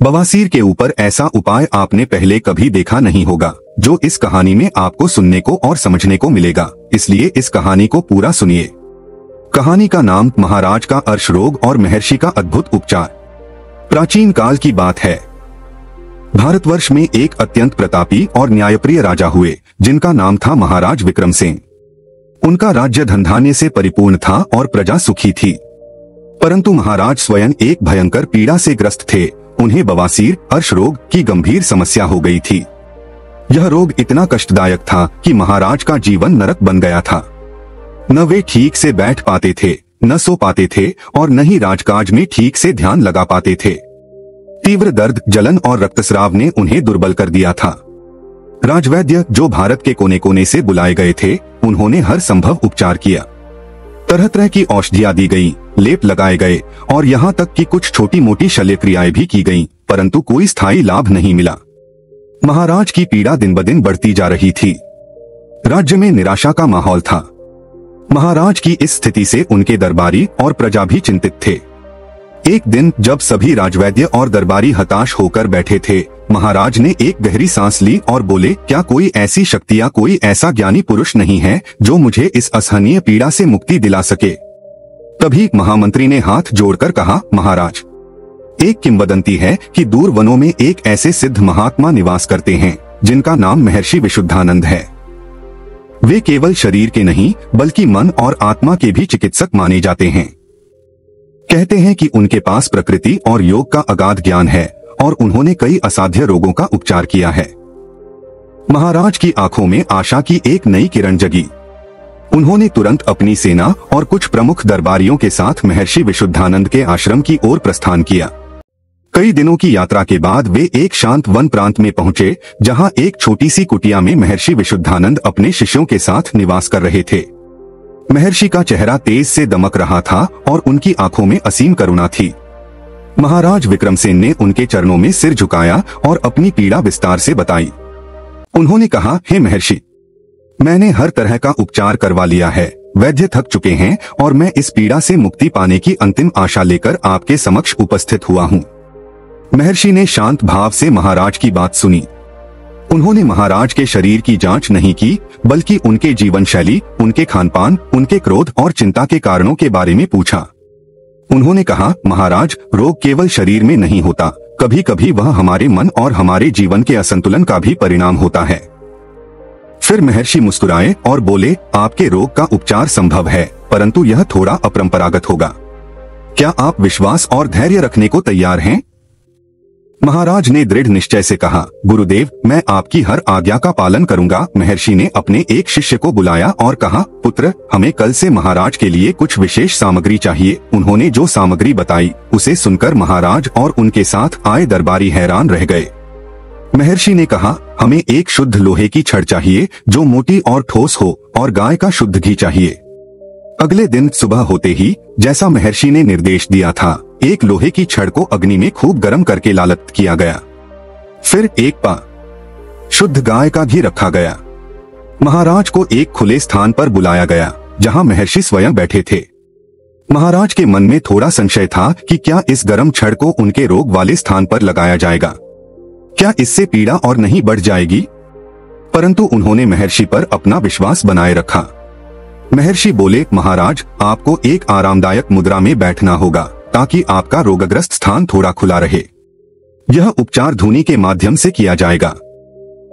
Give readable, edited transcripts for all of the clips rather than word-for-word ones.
बवासीर के ऊपर ऐसा उपाय आपने पहले कभी देखा नहीं होगा, जो इस कहानी में आपको सुनने को और समझने को मिलेगा। इसलिए इस कहानी को पूरा सुनिए। कहानी का नाम महाराज का अर्श रोग और महर्षि का अद्भुत उपचार। प्राचीन काल की बात है। भारतवर्ष में एक अत्यंत प्रतापी और न्यायप्रिय राजा हुए, जिनका नाम था महाराज विक्रमसेन। उनका राज्य धन धान्य से परिपूर्ण था और प्रजा सुखी थी। परंतु महाराज स्वयं एक भयंकर पीड़ा से ग्रस्त थे। उन्हें बवासीर अर्श रोग की गंभीर समस्या हो गई थी। यह रोग इतना कष्टदायक था कि महाराज का जीवन नरक बन गया था। न वे ठीक से बैठ पाते थे, न सो पाते थे और न ही राजकाज में ठीक से ध्यान लगा पाते थे। तीव्र दर्द, जलन और रक्तस्राव ने उन्हें दुर्बल कर दिया था। राजवैद्य जो भारत के कोने कोने से बुलाए गए थे, उन्होंने हर संभव उपचार किया। तरह तरह की औषधियां दी गईं, लेप लगाए गए और यहाँ तक कि कुछ छोटी मोटी शल्य क्रियाएं भी की गईं, परंतु कोई स्थायी लाभ नहीं मिला। महाराज की पीड़ा दिन ब दिन बढ़ती जा रही थी। राज्य में निराशा का माहौल था। महाराज की इस स्थिति से उनके दरबारी और प्रजा भी चिंतित थे। एक दिन जब सभी राजवैद्य और दरबारी हताश होकर बैठे थे, महाराज ने एक गहरी सांस ली और बोले, क्या कोई ऐसी शक्ति या कोई ऐसा ज्ञानी पुरुष नहीं है जो मुझे इस असहनीय पीड़ा से मुक्ति दिला सके? तभी महामंत्री ने हाथ जोड़कर कहा, महाराज, एक किंवदंती है कि दूर वनों में एक ऐसे सिद्ध महात्मा निवास करते हैं जिनका नाम महर्षि विशुद्धानंद है। वे केवल शरीर के नहीं बल्कि मन और आत्मा के भी चिकित्सक माने जाते हैं। कहते हैं कि उनके पास प्रकृति और योग का अगाध ज्ञान है और उन्होंने कई असाध्य रोगों का उपचार किया है। महाराज की आंखों में आशा की एक नई किरण जगी। उन्होंने तुरंत अपनी सेना और कुछ प्रमुख दरबारियों के साथ महर्षि विशुद्धानंद के आश्रम की ओर प्रस्थान किया। कई दिनों की यात्रा के बाद वे एक शांत वन प्रांत में पहुंचे, जहां एक छोटी सी कुटिया में महर्षि विशुद्धानंद अपने शिष्यों के साथ निवास कर रहे थे। महर्षि का चेहरा तेज से दमक रहा था और उनकी आंखों में असीम करुणा थी। महाराज विक्रमसेन ने उनके चरणों में सिर झुकाया और अपनी पीड़ा विस्तार से बताई। उन्होंने कहा, हे महर्षि, मैंने हर तरह का उपचार करवा लिया है। वैद्य थक चुके हैं और मैं इस पीड़ा से मुक्ति पाने की अंतिम आशा लेकर आपके समक्ष उपस्थित हुआ हूँ। महर्षि ने शांत भाव से महाराज की बात सुनी। उन्होंने महाराज के शरीर की जांच नहीं की, बल्कि उनके जीवन शैली, उनके खानपान, उनके क्रोध और चिंता के कारणों के बारे में पूछा। उन्होंने कहा, महाराज, रोग केवल शरीर में नहीं होता, कभी कभी वह हमारे मन और हमारे जीवन के असंतुलन का भी परिणाम होता है। फिर महर्षि मुस्कुराए और बोले, आपके रोग का उपचार संभव है, परंतु यह थोड़ा अपरंपरागत होगा। क्या आप विश्वास और धैर्य रखने को तैयार हैं? महाराज ने दृढ़ निश्चय से कहा, गुरुदेव, मैं आपकी हर आज्ञा का पालन करूंगा। महर्षि ने अपने एक शिष्य को बुलाया और कहा, पुत्र, हमें कल से महाराज के लिए कुछ विशेष सामग्री चाहिए। उन्होंने जो सामग्री बताई, उसे सुनकर महाराज और उनके साथ आए दरबारी हैरान रह गए। महर्षि ने कहा, हमें एक शुद्ध लोहे की छड़ चाहिए जो मोटी और ठोस हो, और गाय का शुद्ध घी चाहिए। अगले दिन सुबह होते ही, जैसा महर्षि ने निर्देश दिया था, एक लोहे की छड़ को अग्नि में खूब गर्म करके लालत किया गया। फिर एक पा शुद्ध गाय का घी रखा गया। महाराज को एक खुले स्थान पर बुलाया गया, जहां महर्षि स्वयं बैठे थे। महाराज के मन में थोड़ा संशय था कि क्या इस गर्म छड़ को उनके रोग वाले स्थान पर लगाया जाएगा, क्या इससे पीड़ा और नहीं बढ़ जाएगी? परंतु उन्होंने महर्षि पर अपना विश्वास बनाए रखा। महर्षि बोले, महाराज, आपको एक आरामदायक मुद्रा में बैठना होगा ताकि आपका रोगग्रस्त स्थान थोड़ा खुला रहे। यह उपचार धूनी के माध्यम से किया जाएगा।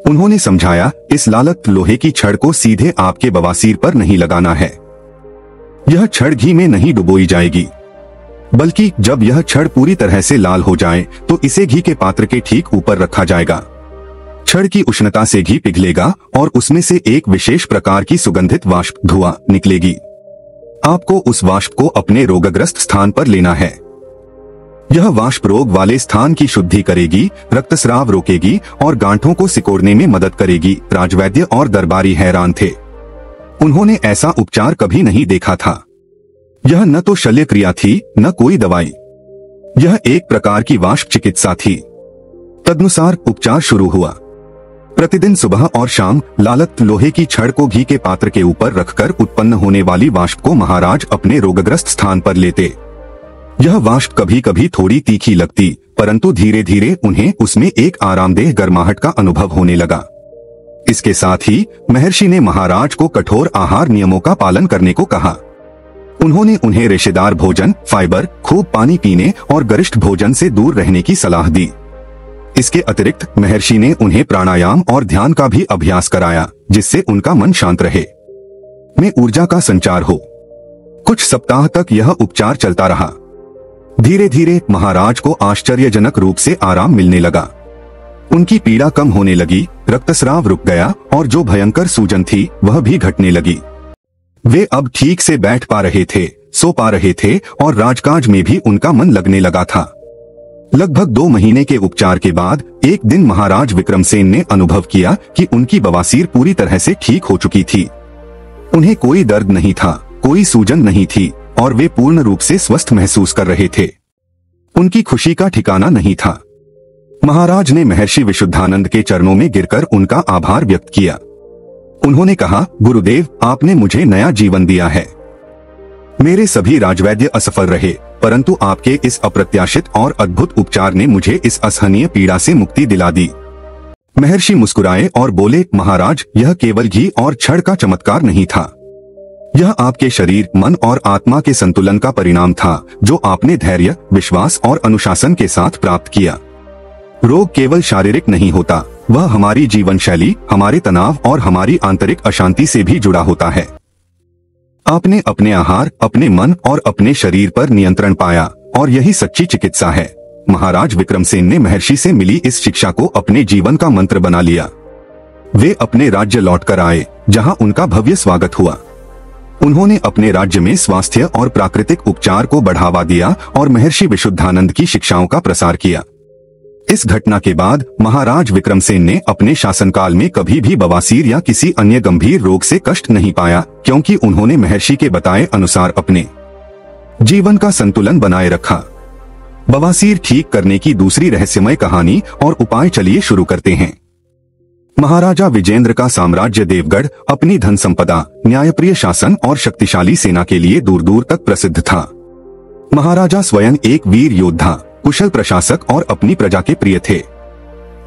उन्होंने समझाया, इस लालत लोहे की छड़ को सीधे आपके बवासीर पर नहीं लगाना है। यह छड़ घी में नहीं डुबोई जाएगी, बल्कि जब यह छड़ पूरी तरह से लाल हो जाए तो इसे घी के पात्र के ठीक ऊपर रखा जाएगा। छड़ की उष्णता से घी पिघलेगा और उसमें से एक विशेष प्रकार की सुगंधित वाष्प धुआं निकलेगी। आपको उस वाष्प को अपने रोगग्रस्त स्थान पर लेना है। यह वाष्प रोग वाले स्थान की शुद्धि करेगी, रक्तस्राव रोकेगी और गांठों को सिकोड़ने में मदद करेगी। राजवैद्य और दरबारी हैरान थे। उन्होंने ऐसा उपचार कभी नहीं देखा था। यह न तो शल्य क्रिया थी, न कोई दवाई। यह एक प्रकार की वाष्प चिकित्सा थी। तदनुसार उपचार शुरू हुआ। प्रतिदिन सुबह और शाम लालत लोहे की छड़ को घी के पात्र के ऊपर रखकर उत्पन्न होने वाली वाष्प को महाराज अपने रोगग्रस्त स्थान पर लेते। यह वाष्प कभी कभी थोड़ी तीखी लगती, परंतु धीरे धीरे उन्हें उसमें एक आरामदेह गर्माहट का अनुभव होने लगा। इसके साथ ही महर्षि ने महाराज को कठोर आहार नियमों का पालन करने को कहा। उन्होंने उन्हें रेशेदार भोजन, फाइबर, खूब पानी पीने और गरिष्ठ भोजन से दूर रहने की सलाह दी। इसके अतिरिक्त महर्षि ने उन्हें प्राणायाम और ध्यान का भी अभ्यास कराया, जिससे उनका मन शांत रहे, में ऊर्जा का संचार हो। कुछ सप्ताह तक यह उपचार चलता रहा। धीरे धीरे महाराज को आश्चर्यजनक रूप से आराम मिलने लगा। उनकी पीड़ा कम होने लगी, रक्तस्राव रुक गया और जो भयंकर सूजन थी वह भी घटने लगी। वे अब ठीक से बैठ पा रहे थे, सो पा रहे थे और राजकाज में भी उनका मन लगने लगा था। लगभग 2 महीने के उपचार के बाद एक दिन महाराज विक्रमसेन ने अनुभव किया कि उनकी बवासीर पूरी तरह से ठीक हो चुकी थी। उन्हें कोई दर्द नहीं था, कोई सूजन नहीं थी और वे पूर्ण रूप से स्वस्थ महसूस कर रहे थे। उनकी खुशी का ठिकाना नहीं था। महाराज ने महर्षि विशुद्धानंद के चरणों में गिरकर उनका आभार व्यक्त किया। उन्होंने कहा, गुरुदेव, आपने मुझे नया जीवन दिया है। मेरे सभी राजवैद्य असफल रहे, परंतु आपके इस अप्रत्याशित और अद्भुत उपचार ने मुझे इस असहनीय पीड़ा से मुक्ति दिला दी। महर्षि मुस्कुराए और बोले, महाराज, यह केवल घी और छड़ का चमत्कार नहीं था। यह आपके शरीर, मन और आत्मा के संतुलन का परिणाम था, जो आपने धैर्य, विश्वास और अनुशासन के साथ प्राप्त किया। रोग केवल शारीरिक नहीं होता, वह हमारी जीवन शैली, हमारे तनाव और हमारी आंतरिक अशांति से भी जुड़ा होता है। आपने अपने आहार, अपने मन और अपने शरीर पर नियंत्रण पाया और यही सच्ची चिकित्सा है। महाराज विक्रमसेन ने महर्षि से मिली इस शिक्षा को अपने जीवन का मंत्र बना लिया। वे अपने राज्य लौटकर आए, जहां उनका भव्य स्वागत हुआ। उन्होंने अपने राज्य में स्वास्थ्य और प्राकृतिक उपचार को बढ़ावा दिया और महर्षि विशुद्धानंद की शिक्षाओं का प्रसार किया। इस घटना के बाद महाराज विक्रमसेन ने अपने शासनकाल में कभी भी बवासीर या किसी अन्य गंभीर रोग से कष्ट नहीं पाया, क्योंकि उन्होंने महर्षि के बताए अनुसार अपने जीवन का संतुलन बनाए रखा। बवासीर ठीक करने की दूसरी रहस्यमय कहानी और उपाय चलिए शुरू करते हैं। महाराजा विजेंद्र का साम्राज्य देवगढ़ अपनी धन संपदा, न्यायप्रिय शासन और शक्तिशाली सेना के लिए दूर दूर तक प्रसिद्ध था। महाराजा स्वयं एक वीर योद्धा, कुशल प्रशासक और अपनी प्रजा के प्रिय थे।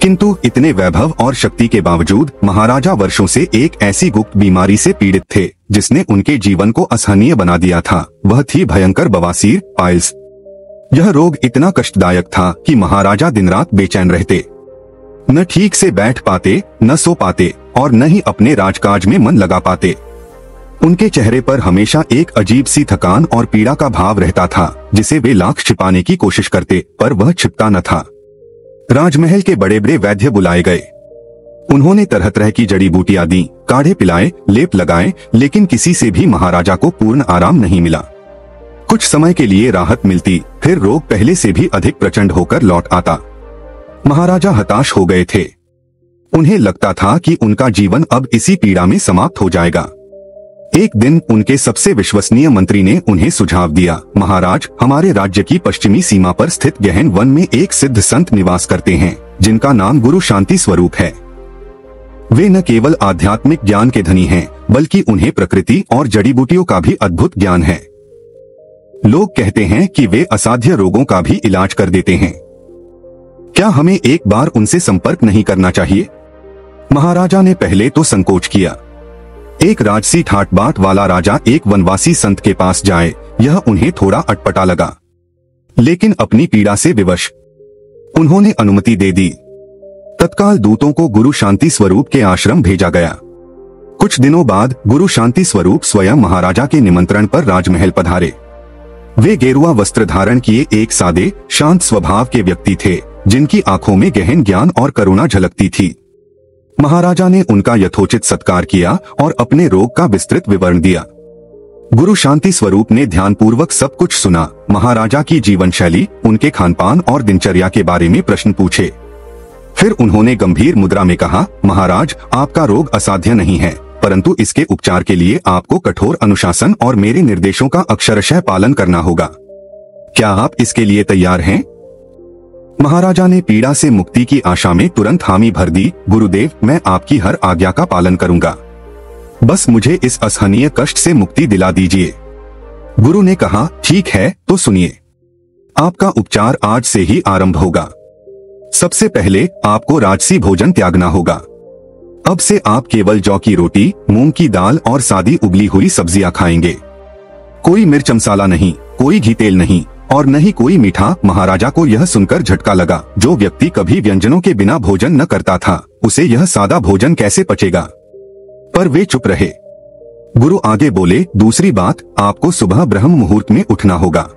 किंतु इतने वैभव और शक्ति के बावजूद महाराजा वर्षों से एक ऐसी गुप्त बीमारी से पीड़ित थे, जिसने उनके जीवन को असहनीय बना दिया था। वह थी भयंकर बवासीर, पाइल्स। यह रोग इतना कष्टदायक था कि महाराजा दिन रात बेचैन रहते, न ठीक से बैठ पाते, न सो पाते और न ही अपने राजकाज में मन लगा पाते। उनके चेहरे पर हमेशा एक अजीब सी थकान और पीड़ा का भाव रहता था, जिसे वे लाख छिपाने की कोशिश करते, पर वह छिपता न था। राजमहल के बड़े बड़े वैद्य बुलाए गए। उन्होंने तरह तरह की जड़ी बूटियां दी, काढ़े पिलाए, लेप लगाए, लेकिन किसी से भी महाराजा को पूर्ण आराम नहीं मिला। कुछ समय के लिए राहत मिलती, फिर रोग पहले से भी अधिक प्रचंड होकर लौट आता। महाराजा हताश हो गए थे। उन्हें लगता था कि उनका जीवन अब इसी पीड़ा में समाप्त हो जाएगा। एक दिन उनके सबसे विश्वसनीय मंत्री ने उन्हें सुझाव दिया, महाराज, हमारे राज्य की पश्चिमी सीमा पर स्थित गहन वन में एक सिद्ध संत निवास करते हैं, जिनका नाम गुरु शांति स्वरूप है। वे न केवल आध्यात्मिक ज्ञान के धनी हैं, बल्कि उन्हें प्रकृति और जड़ी बूटियों का भी अद्भुत ज्ञान है। लोग कहते हैं कि वे असाध्य रोगों का भी इलाज कर देते हैं। क्या हमें एक बार उनसे संपर्क नहीं करना चाहिए? महाराजा ने पहले तो संकोच किया। एक राजसी ठाट बाट वाला राजा एक वनवासी संत के पास जाए, यह उन्हें थोड़ा अटपटा लगा, लेकिन अपनी पीड़ा से विवश उन्होंने अनुमति दे दी। तत्काल दूतों को गुरु शांति स्वरूप के आश्रम भेजा गया। कुछ दिनों बाद गुरु शांति स्वरूप स्वयं महाराजा के निमंत्रण पर राजमहल पधारे। वे गेरुआ वस्त्र धारण किए एक सादे, शांत स्वभाव के व्यक्ति थे, जिनकी आंखों में गहन ज्ञान और करुणा झलकती थी। महाराजा ने उनका यथोचित सत्कार किया और अपने रोग का विस्तृत विवरण दिया। गुरु शांति स्वरूप ने ध्यानपूर्वक सब कुछ सुना। महाराजा की जीवन शैली, उनके खानपान और दिनचर्या के बारे में प्रश्न पूछे। फिर उन्होंने गंभीर मुद्रा में कहा, महाराज, आपका रोग असाध्य नहीं है, परंतु इसके उपचार के लिए आपको कठोर अनुशासन और मेरे निर्देशों का अक्षरशः पालन करना होगा। क्या आप इसके लिए तैयार हैं? महाराजा ने पीड़ा से मुक्ति की आशा में तुरंत हामी भर दी। गुरुदेव, मैं आपकी हर आज्ञा का पालन करूंगा, बस मुझे इस असहनीय कष्ट से मुक्ति दिला दीजिए। गुरु ने कहा, ठीक है, तो सुनिए। आपका उपचार आज से ही आरंभ होगा। सबसे पहले आपको राजसी भोजन त्यागना होगा। अब से आप केवल जौ की रोटी, मूंग की दाल और सादी उबली हुई सब्जियां खाएंगे। कोई मिर्च मसाला नहीं, कोई घी तेल नहीं और न ही कोई मीठा। महाराजा को यह सुनकर झटका लगा। जो व्यक्ति कभी व्यंजनों के बिना भोजन न करता था, उसे यह सादा भोजन कैसे पचेगा? पर वे चुप रहे। गुरु आगे बोले, दूसरी बात, आपको सुबह ब्रह्म मुहूर्त में उठना होगा।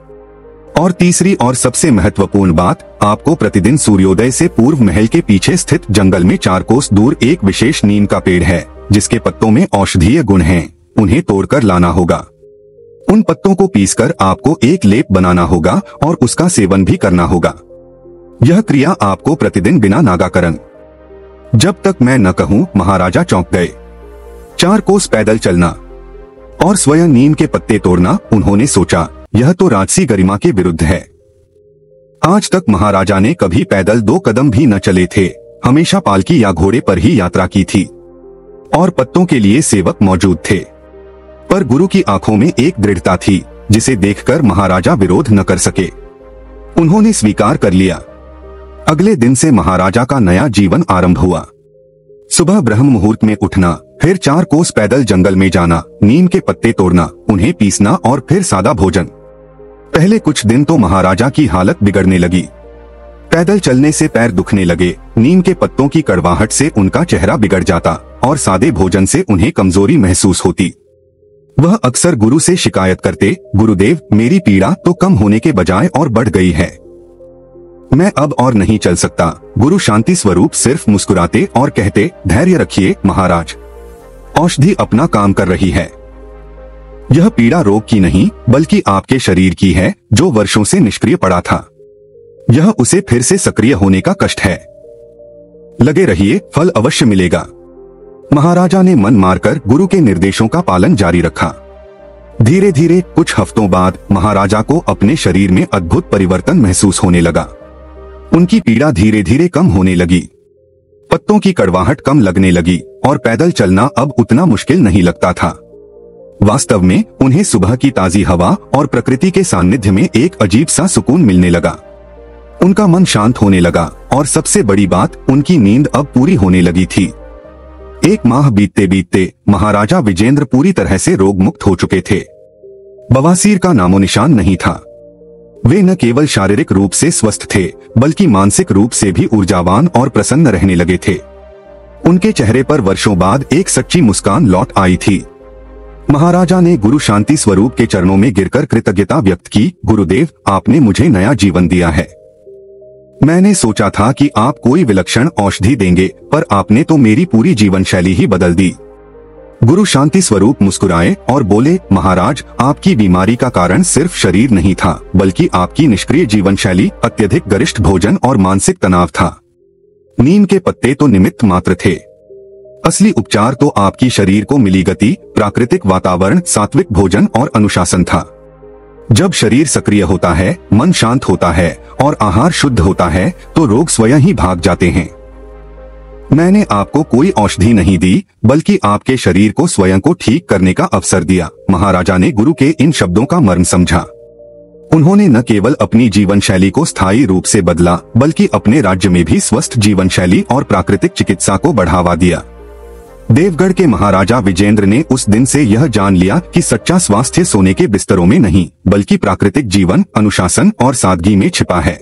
और तीसरी और सबसे महत्वपूर्ण बात, आपको प्रतिदिन सूर्योदय से पूर्व महल के पीछे स्थित जंगल में 4 कोस दूर एक विशेष नीम का पेड़ है, जिसके पत्तों में औषधीय गुण हैं, उन्हें तोड़कर लाना होगा। उन पत्तों को पीसकर आपको एक लेप बनाना होगा और उसका सेवन भी करना होगा। यह क्रिया आपको प्रतिदिन बिना नागाकरण, जब तक मैं न कहूं। महाराजा चौंक गए। 4 कोस पैदल चलना और स्वयं नीम के पत्ते तोड़ना। उन्होंने सोचा, यह तो राजसी गरिमा के विरुद्ध है। आज तक महाराजा ने कभी पैदल 2 कदम भी न चले थे, हमेशा पालकी या घोड़े पर ही यात्रा की थी और पत्तों के लिए सेवक मौजूद थे। पर गुरु की आंखों में एक दृढ़ता थी, जिसे देखकर महाराजा विरोध न कर सके। उन्होंने स्वीकार कर लिया। अगले दिन से महाराजा का नया जीवन आरंभ हुआ। सुबह ब्रह्म मुहूर्त में उठना, फिर 4 कोस पैदल जंगल में जाना, नीम के पत्ते तोड़ना, उन्हें पीसना और फिर सादा भोजन। पहले कुछ दिन तो महाराजा की हालत बिगड़ने लगी। पैदल चलने से पैर दुखने लगे, नीम के पत्तों की कड़वाहट से उनका चेहरा बिगड़ जाता और सादे भोजन से उन्हें कमजोरी महसूस होती। वह अक्सर गुरु से शिकायत करते, गुरुदेव, मेरी पीड़ा तो कम होने के बजाय और बढ़ गई है, मैं अब और नहीं चल सकता। गुरु शांति स्वरूप सिर्फ मुस्कुराते और कहते, धैर्य रखिए महाराज, औषधि अपना काम कर रही है। यह पीड़ा रोग की नहीं, बल्कि आपके शरीर की है, जो वर्षों से निष्क्रिय पड़ा था। यह उसे फिर से सक्रिय होने का कष्ट है। लगे रहिए, फल अवश्य मिलेगा। महाराजा ने मन मारकर गुरु के निर्देशों का पालन जारी रखा। धीरे धीरे कुछ हफ्तों बाद महाराजा को अपने शरीर में अद्भुत परिवर्तन महसूस होने लगा। उनकी पीड़ा धीरे धीरे कम होने लगी, पत्तों की कड़वाहट कम लगने लगी और पैदल चलना अब उतना मुश्किल नहीं लगता था। वास्तव में उन्हें सुबह की ताजी हवा और प्रकृति के सानिध्य में एक अजीब सा सुकून मिलने लगा। उनका मन शांत होने लगा और सबसे बड़ी बात, उनकी नींद अब पूरी होने लगी थी। 1 माह बीतते बीतते महाराजा विजेंद्र पूरी तरह से रोग मुक्त हो चुके थे। बवासीर का नामो निशान नहीं था। वे न केवल शारीरिक रूप से स्वस्थ थे, बल्कि मानसिक रूप से भी ऊर्जावान और प्रसन्न रहने लगे थे। उनके चेहरे पर वर्षों बाद एक सच्ची मुस्कान लौट आई थी। महाराजा ने गुरु शांति स्वरूप के चरणों में गिरकर कृतज्ञता व्यक्त की, गुरुदेव, आपने मुझे नया जीवन दिया है। मैंने सोचा था कि आप कोई विलक्षण औषधि देंगे, पर आपने तो मेरी पूरी जीवन शैली ही बदल दी। गुरु शांति स्वरूप मुस्कुराए और बोले, महाराज, आपकी बीमारी का कारण सिर्फ शरीर नहीं था, बल्कि आपकी निष्क्रिय जीवन शैली, अत्यधिक गरिष्ठ भोजन और मानसिक तनाव था। नीम के पत्ते तो निमित्त मात्र थे। असली उपचार तो आपकी शरीर को मिली गति, प्राकृतिक वातावरण, सात्विक भोजन और अनुशासन था। जब शरीर सक्रिय होता है, मन शांत होता है और आहार शुद्ध होता है, तो रोग स्वयं ही भाग जाते हैं। मैंने आपको कोई औषधि नहीं दी, बल्कि आपके शरीर को स्वयं को ठीक करने का अवसर दिया। महाराजा ने गुरु के इन शब्दों का मर्म समझा। उन्होंने न केवल अपनी जीवन शैली को स्थायी रूप से बदला, बल्कि अपने राज्य में भी स्वस्थ जीवन शैली और प्राकृतिक चिकित्सा को बढ़ावा दिया। देवगढ़ के महाराजा विजेंद्र ने उस दिन से यह जान लिया कि सच्चा स्वास्थ्य सोने के बिस्तरों में नहीं, बल्कि प्राकृतिक जीवन, अनुशासन और सादगी में छिपा है।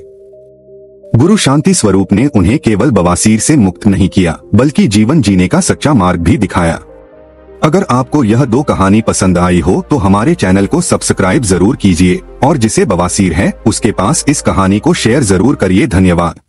गुरु शांति स्वरूप ने उन्हें केवल बवासीर से मुक्त नहीं किया, बल्कि जीवन जीने का सच्चा मार्ग भी दिखाया। अगर आपको यह 2 कहानी पसंद आई हो तो हमारे चैनल को सब्सक्राइब जरूर कीजिए और जिसे बवासीर है उसके पास इस कहानी को शेयर जरूर करिए। धन्यवाद।